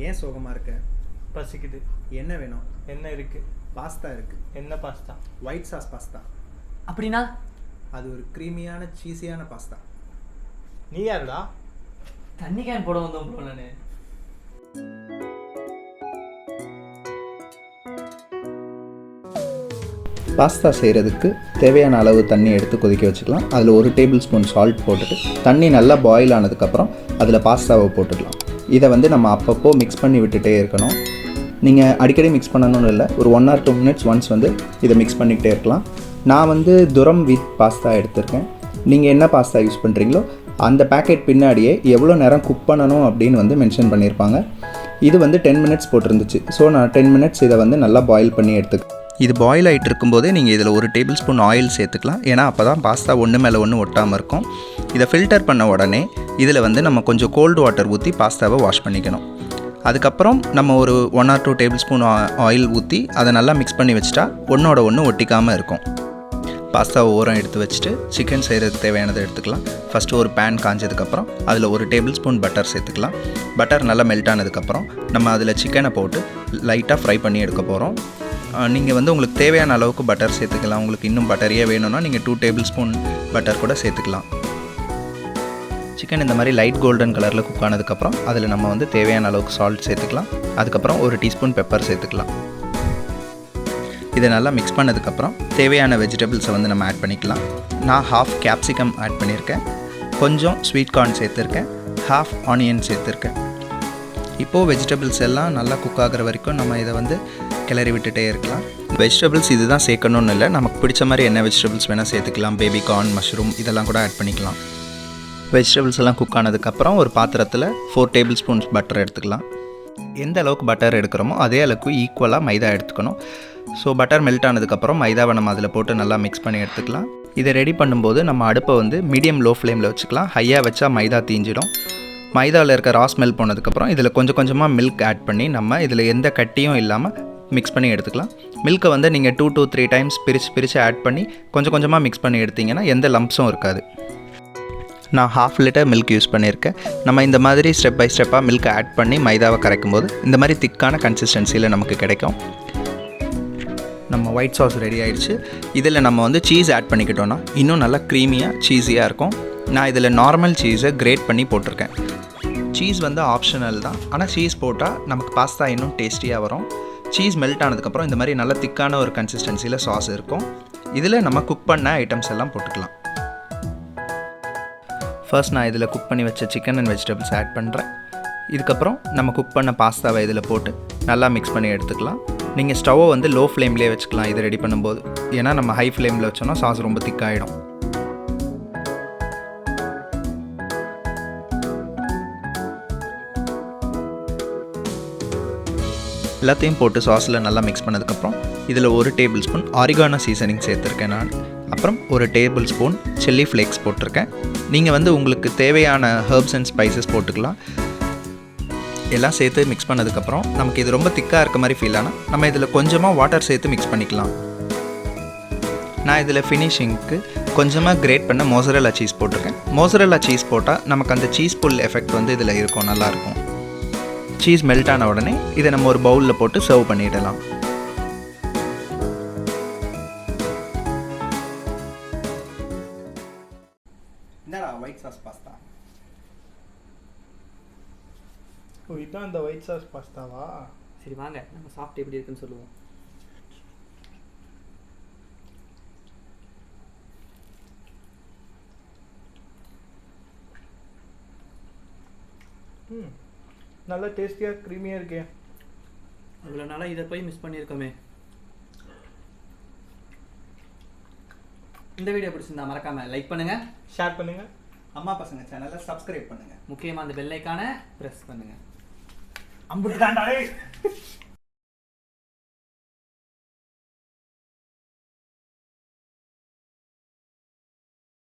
ஏன் சோகமா இருக்க? பசிக்குது. என்ன வேணும்? என்ன இருக்கு? பாஸ்தா இருக்கு. என்ன பாஸ்தா? White sauce pasta. அப்படின்னா? அது ஒரு க்ரீமியான சீஸியான பாஸ்தா. நீ யாருடா? தண்ணி கேன் போட வந்தோம் ப்ரோ நானு. பாஸ்தா செய்கிறதுக்கு தேவையான அளவு தண்ணி எடுத்து கொதிக்க வச்சுக்கலாம். அதில் 1 டேபிள் ஸ்பூன் சால்ட் போட்டுட்டு தண்ணி நல்லா பாயில் ஆனதுக்கப்புறம் அதில் பாஸ்தாவை போட்டுக்கலாம். இதை வந்து நம்ம அப்பப்போ மிக்ஸ் பண்ணி விட்டுட்டே இருக்கணும். நீங்கள் அடிக்கடி மிக்ஸ் பண்ணணும்னு இல்லை, ஒரு 1 or 2 minutes ஒன்ஸ் வந்து இதை மிக்ஸ் பண்ணிக்கிட்டே இருக்கலாம். நான் வந்து துரம் வித் பாஸ்தா எடுத்திருக்கேன். நீங்கள் என்ன பாஸ்தா யூஸ் பண்ணுறீங்களோ அந்த பேக்கெட் பின்னாடியே எவ்வளோ நேரம் குக் பண்ணணும் அப்படின்னு வந்து மென்ஷன் பண்ணியிருப்பாங்க. இது வந்து 10 minutes போட்டிருந்துச்சு. ஸோ நான் 10 minutes இதை வந்து நல்லா பாயில் பண்ணி எடுத்துக்கிறேன். இது பாயில் ஆகிட்டு இருக்கும்போதே நீங்கள் இதில் 1 டேபிள் ஸ்பூன் ஆயில் சேர்த்துக்கலாம். ஏன்னா அப்போ தான் பாஸ்தா ஒன்று மேலே ஒன்று ஒட்டாமல் இருக்கும். இதை ஃபில்டர் பண்ண உடனே இதில் வந்து நம்ம கொஞ்சம் கோல்டு வாட்டர் ஊற்றி பாஸ்தாவை வாஷ் பண்ணிக்கணும். அதுக்கப்புறம் நம்ம ஒரு 1 or 2 டேபிள் ஸ்பூன் ஆயில் ஊற்றி அதை நல்லா மிக்ஸ் பண்ணி வச்சுட்டா ஒன்றோட ஒன்று ஒட்டிக்காமல் இருக்கும். பாஸ்தாவை ஓரம் எடுத்து வச்சுட்டு சிக்கன் செய்கிறதுக்கு தேவையானதை எடுத்துக்கலாம். ஃபஸ்ட்டு ஒரு பேன் காஞ்சதுக்கப்புறம் அதில் 1 டேபிள் ஸ்பூன் பட்டர் சேர்த்துக்கலாம். பட்டர் நல்லா மெல்ட் ஆனதுக்கப்புறம் நம்ம அதில் சிக்கனை போட்டு லைட்டாக ஃப்ரை பண்ணி எடுக்க போகிறோம். நீங்கள் வந்து உங்களுக்கு தேவையான அளவுக்கு பட்டர் சேர்த்துக்கலாம். உங்களுக்கு இன்னும் பட்டரியே வேணும்னா நீங்கள் 2 டேபிள் ஸ்பூன் பட்டர் கூட சேர்த்துக்கலாம். சிக்கன் இந்த மாதிரி லைட் கோல்டன் கலரில் குக் ஆனதுக்கப்புறம் அதில் நம்ம வந்து தேவையான அளவுக்கு சால்ட் சேர்த்துக்கலாம். அதுக்கப்புறம் 1 டீஸ்பூன் பெப்பர் சேர்த்துக்கலாம். இதை நல்லா மிக்ஸ் பண்ணதுக்கப்புறம் தேவையான வெஜிடபிள்ஸை வந்து நம்ம ஆட் பண்ணிக்கலாம். நான் ஹாஃப் கேப்சிகம் ஆட் பண்ணியிருக்கேன், கொஞ்சம் ஸ்வீட் கார்ன் சேர்த்துருக்கேன், ஹாஃப் ஆனியன் சேர்த்துருக்கேன். இப்போது வெஜிடபிள்ஸ் எல்லாம் நல்லா குக் ஆகிற வரைக்கும் நம்ம இதை வந்து கிளறி விட்டுட்டே இருக்கலாம். வெஜிடபிள்ஸ் இது தான் சேர்க்கணும்னு இல்லை, நமக்கு பிடிச்ச மாதிரி என்ன வெஜிடபிள்ஸ் வேணால் சேர்த்துக்கலாம். பேபி கார்ன், மஷ்ரூம் இதெல்லாம் கூட ஆட் பண்ணிக்கலாம். வெஜிடபிள்ஸ் எல்லாம் குக் ஆனதுக்கப்புறம் ஒரு பாத்திரத்தில் 4 டேபிள் ஸ்பூன்ஸ் பட்டர் எடுத்துக்கலாம். எந்த அளவுக்கு பட்டர் எடுக்கிறோமோ அதே அளவுக்கு ஈக்குவலாக மைதா எடுத்துக்கணும். ஸோ பட்டர் மெல்ட் ஆனதுக்கப்புறம் மைதாவை நம்ம அதில் போட்டு நல்லா மிக்ஸ் பண்ணி எடுத்துக்கலாம். இதை ரெடி பண்ணும்போது நம்ம அடுப்பை வந்து மீடியம் லோ ஃப்ளேமில் வச்சுக்கலாம். ஹையாக வச்சா மைதா தீஞ்சிடும். மைதாவில் இருக்க ரா ஸ்மெல் போனதுக்கப்புறம் இதில் கொஞ்சம் கொஞ்சமாக மில்க் ஆட் பண்ணி நம்ம இதில் எந்த கட்டியும் இல்லாமல் மிக்ஸ் பண்ணி எடுத்துக்கலாம். மில்க்கை வந்து நீங்கள் 2 to 3 டைம்ஸ் பிரித்து ஆட் பண்ணி கொஞ்சம் கொஞ்சமாக மிக்ஸ் பண்ணி எடுத்திங்கன்னா எந்த லம்ப்ஸும் இருக்காது. நான் 1/2 லிட்டர் மில்க் யூஸ் பண்ணியிருக்கேன். நம்ம இந்த மாதிரி ஸ்டெப் பை ஸ்டெப்பாக மில்க் ஆட் பண்ணி மைதாவை கரைக்கும் போது இந்த மாதிரி திக்கான கன்சிஸ்டன்சியில் நமக்கு கிடைக்கும். நம்ம ஒயிட் சாஸ் ரெடி ஆகிடுச்சு. இதில் நம்ம வந்து சீஸ் ஆட் பண்ணிக்கிட்டோன்னா இன்னும் நல்லா க்ரீமியாக சீஸியாக இருக்கும். நான் இதில் நார்மல் சீஸை கிரேட் பண்ணி போட்டிருக்கேன். சீஸ் வந்து ஆப்ஷனல் தான், ஆனால் சீஸ் போட்டால் நமக்கு பாஸ்தா இன்னும் டேஸ்டியாக வரும். சீஸ் மெல்ட் ஆனதுக்கப்புறம் இந்த மாதிரி நல்ல திக்கான ஒரு கன்சிஸ்டன்சியில் சாஸ் இருக்கும். இதில் நம்ம குக் பண்ண ஐட்டம்ஸ் எல்லாம் போட்டுக்கலாம். ஃபர்ஸ்ட் நான் இதில் குக் பண்ணி வச்ச சிக்கன் அண்ட் வெஜிடபிள்ஸ் ஆட் பண்ணுறேன். இதுக்கப்புறம் நம்ம குக் பண்ண பாஸ்தாவை இதில் போட்டு நல்லா மிக்ஸ் பண்ணி எடுத்துக்கலாம். நீங்கள் ஸ்டவ்வை வந்து லோ ஃப்ளேம்லேயே வச்சுக்கலாம் இதை ரெடி பண்ணும்போது. ஏன்னா நம்ம ஹை ஃப்ளேமில் வச்சோன்னா சாஸ் ரொம்ப திக்காகிடும். எல்லாத்தையும் போட்டு சாஸில் நல்லா மிக்ஸ் பண்ணதுக்கப்புறம் இதில் 1 டேபிள் ஸ்பூன் ஆரிகானோ சீசனிங் சேர்த்துருக்கேன் நான். அப்புறம் 1 டேபிள் ஸ்பூன் சில்லி ஃப்ளேக்ஸ் போட்டிருக்கேன். நீங்கள் வந்து உங்களுக்கு தேவையான ஹெர்ப்ஸ் அண்ட் ஸ்பைசஸ் போட்டுக்கலாம். எல்லாம் சேர்த்து மிக்ஸ் பண்ணதுக்கப்புறம் நமக்கு இது ரொம்ப திக்காக இருக்க மாதிரி ஃபீல் ஆனால் நம்ம இதில் கொஞ்சமாக வாட்டர் சேர்த்து மிக்ஸ் பண்ணிக்கலாம். நான் இதில் ஃபினிஷிங்க்கு கொஞ்சமாக கிரேட் பண்ண மோசரெல்லா சீஸ் போட்டிருக்கேன். மோசரெல்லா சீஸ் போட்டால் நமக்கு அந்த சீஸ் புல் எஃபெக்ட் வந்து இதில் இருக்கும், நல்லாயிருக்கும். சீஸ் மெல்ட் ஆன உடனே இதை நம்ம ஒரு பவுலில் போட்டு சர்வ் பண்ணிடலாம். என்னடா ஒயிட் சாஸ் பாஸ்தா? ஓ, இதான் அந்த ஒயிட் சாஸ் பாஸ்தாவா? சரி வாங்க நம்ம சாப்பிட்டு எப்படி இருக்குன்னு சொல்லுவோம். நல்லா டேஸ்டியாக க்ரீமியாக இருக்கே. இவ்வளோ நாளாக இதை போய் மிஸ் பண்ணியிருக்கோமே. இந்த வீடியோ பிடிச்சிருந்தா மறக்காமல் லைக் பண்ணுங்கள், ஷேர் பண்ணுங்கள், அம்மா பசங்க சேனலை சப்ஸ்கிரைப் பண்ணுங்கள். முக்கியமாக அந்த பெல் ஐக்கானை ப்ரெஸ் பண்ணுங்கள். அம்புட்டு தாண்டா.